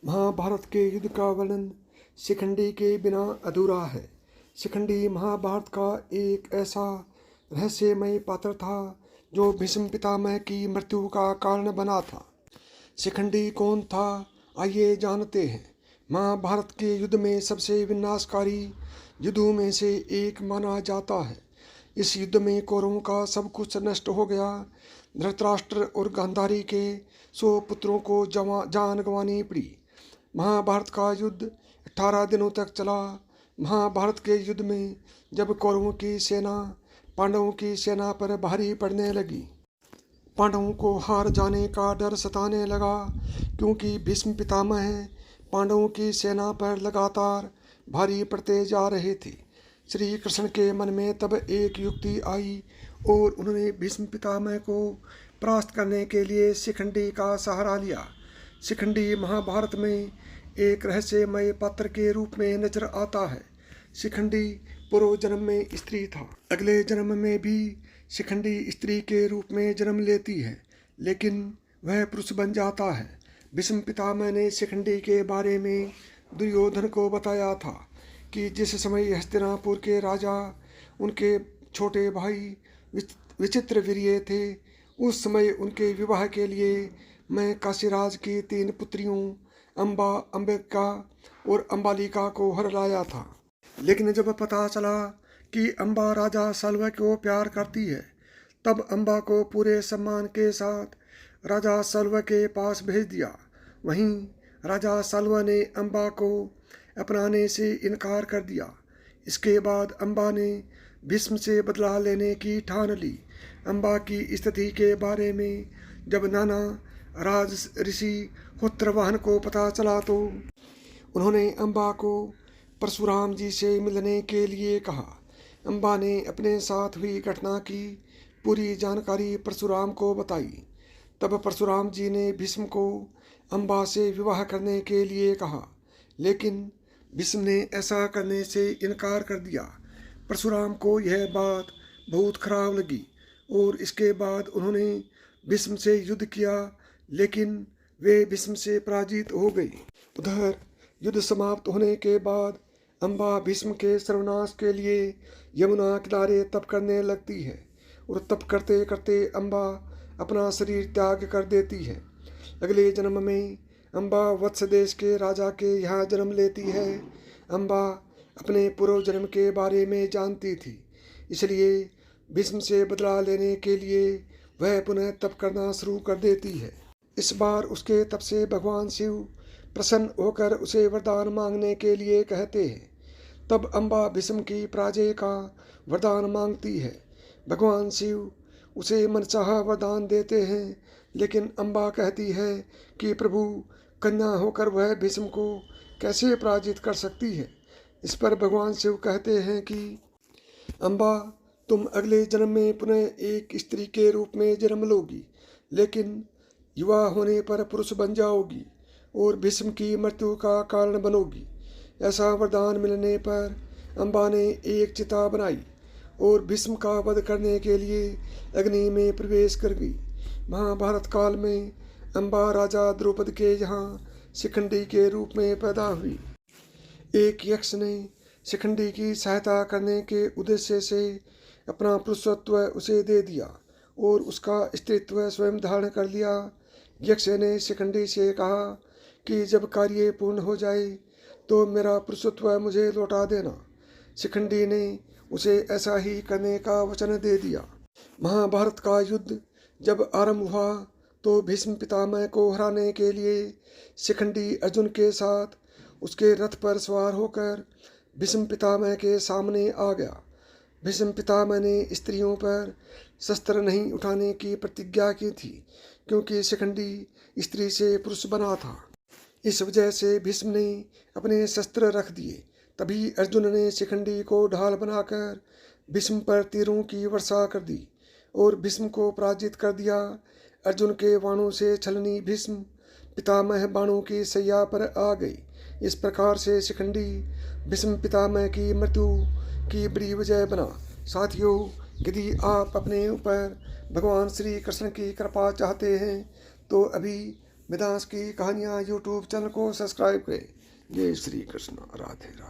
महाभारत के युद्ध का वर्णन शिखंडी के बिना अधूरा है। शिखंडी महाभारत का एक ऐसा रहस्यमय पात्र था जो भीष्म पितामह की मृत्यु का कारण बना था। शिखंडी कौन था, आइए जानते हैं। महाभारत के युद्ध में सबसे विनाशकारी युद्धों में से एक माना जाता है। इस युद्ध में कौरवों का सब कुछ नष्ट हो गया। धृतराष्ट्र और गांधारी के 100 पुत्रों को जान गंवानी पड़ी। महाभारत का युद्ध 18 दिनों तक चला। महाभारत के युद्ध में जब कौरवों की सेना पांडवों की सेना पर भारी पड़ने लगी, पांडवों को हार जाने का डर सताने लगा, क्योंकि भीष्म पितामह पांडवों की सेना पर लगातार भारी पड़ते जा रहे थे। श्री कृष्ण के मन में तब एक युक्ति आई और उन्होंने भीष्म पितामह को परास्त करने के लिए शिखंडी का सहारा लिया। शिखंडी महाभारत में एक रहस्यमय पात्र के रूप में नजर आता है। शिखंडी पूर्व जन्म में स्त्री था। अगले जन्म में भी शिखंडी स्त्री के रूप में जन्म लेती है, लेकिन वह पुरुष बन जाता है। भीष्म पितामह ने शिखंडी के बारे में दुर्योधन को बताया था कि जिस समय हस्तिनापुर के राजा उनके छोटे भाई विचित्रवीर्य थे, उस समय उनके विवाह के लिए मैं काशीराज की 3 पुत्रियों अम्बा, अंबिका और अंबालिका को हर लाया था। लेकिन जब पता चला कि अम्बा राजा सल्व को प्यार करती है, तब अम्बा को पूरे सम्मान के साथ राजा सल्व के पास भेज दिया। वहीं राजा सल्व ने अम्बा को अपनाने से इनकार कर दिया। इसके बाद अम्बा ने भीष्म से बदला लेने की ठान ली। अम्बा की स्थिति के बारे में जब नाना राज ऋषि पुत्रवाहन को पता चला तो उन्होंने अम्बा को परशुराम जी से मिलने के लिए कहा। अम्बा ने अपने साथ हुई घटना की पूरी जानकारी परशुराम को बताई। तब परशुराम जी ने भीष्म को अम्बा से विवाह करने के लिए कहा, लेकिन भीष्म ने ऐसा करने से इनकार कर दिया। परशुराम को यह बात बहुत खराब लगी और इसके बाद उन्होंने भीष्म से युद्ध किया, लेकिन वे भीष्म से पराजित हो गई। उधर युद्ध समाप्त होने के बाद अम्बा भीष्म के सर्वनाश के लिए यमुना किनारे तप करने लगती है और तप करते करते अम्बा अपना शरीर त्याग कर देती है। अगले जन्म में अम्बा वत्स देश के राजा के यहाँ जन्म लेती है। अम्बा अपने पूर्व जन्म के बारे में जानती थी, इसलिए भीष्म से बदला लेने के लिए वह पुनः तप करना शुरू कर देती है। इस बार उसके तप से भगवान शिव प्रसन्न होकर उसे वरदान मांगने के लिए कहते हैं। तब अम्बा भीष्म की पराजय का वरदान मांगती है। भगवान शिव उसे मनचाहा वरदान देते हैं, लेकिन अम्बा कहती है कि प्रभु, कन्या होकर वह भीष्म को कैसे पराजित कर सकती है। इस पर भगवान शिव कहते हैं कि अम्बा, तुम अगले जन्म में पुनः एक स्त्री के रूप में जन्म लोगी, लेकिन युवा होने पर पुरुष बन जाओगी और भीष्म की मृत्यु का कारण बनोगी। ऐसा वरदान मिलने पर अम्बा ने एक चिता बनाई और भीष्म का वध करने के लिए अग्नि में प्रवेश कर गई। महाभारत काल में अम्बा राजा द्रौपद के यहाँ शिखंडी के रूप में पैदा हुई। एक यक्ष ने शिखंडी की सहायता करने के उद्देश्य से अपना पुरुषत्व उसे दे दिया और उसका स्त्रीत्व स्वयं धारण कर लिया। यक्ष ने शिखंडी से कहा कि जब कार्य पूर्ण हो जाए तो मेरा पुरुषत्व मुझे लौटा देना। शिखंडी ने उसे ऐसा ही करने का वचन दे दिया। महाभारत का युद्ध जब आरंभ हुआ तो भीष्म पितामह को हराने के लिए शिखंडी अर्जुन के साथ उसके रथ पर सवार होकर भीष्म पितामह के सामने आ गया। भीष्म पितामह ने स्त्रियों पर शस्त्र नहीं उठाने की प्रतिज्ञा की थी, क्योंकि शिखंडी स्त्री से पुरुष बना था। इस वजह से भीष्म ने अपने शस्त्र रख दिए। तभी अर्जुन ने शिखंडी को ढाल बनाकर भीष्म पर तीरों की वर्षा कर दी और भीष्म को पराजित कर दिया। अर्जुन के बाणों से छलनी भीष्म पितामह बाणों की सैया पर आ गई। इस प्रकार से शिखंडी भीष्म पितामह की मृत्यु की बड़ी वजह बना। साथियों, यदि आप अपने ऊपर भगवान श्री कृष्ण की कृपा चाहते हैं तो अभी वेदांश की कहानियाँ यूट्यूब चैनल को सब्सक्राइब करें। जय श्री कृष्ण, राधे राधे।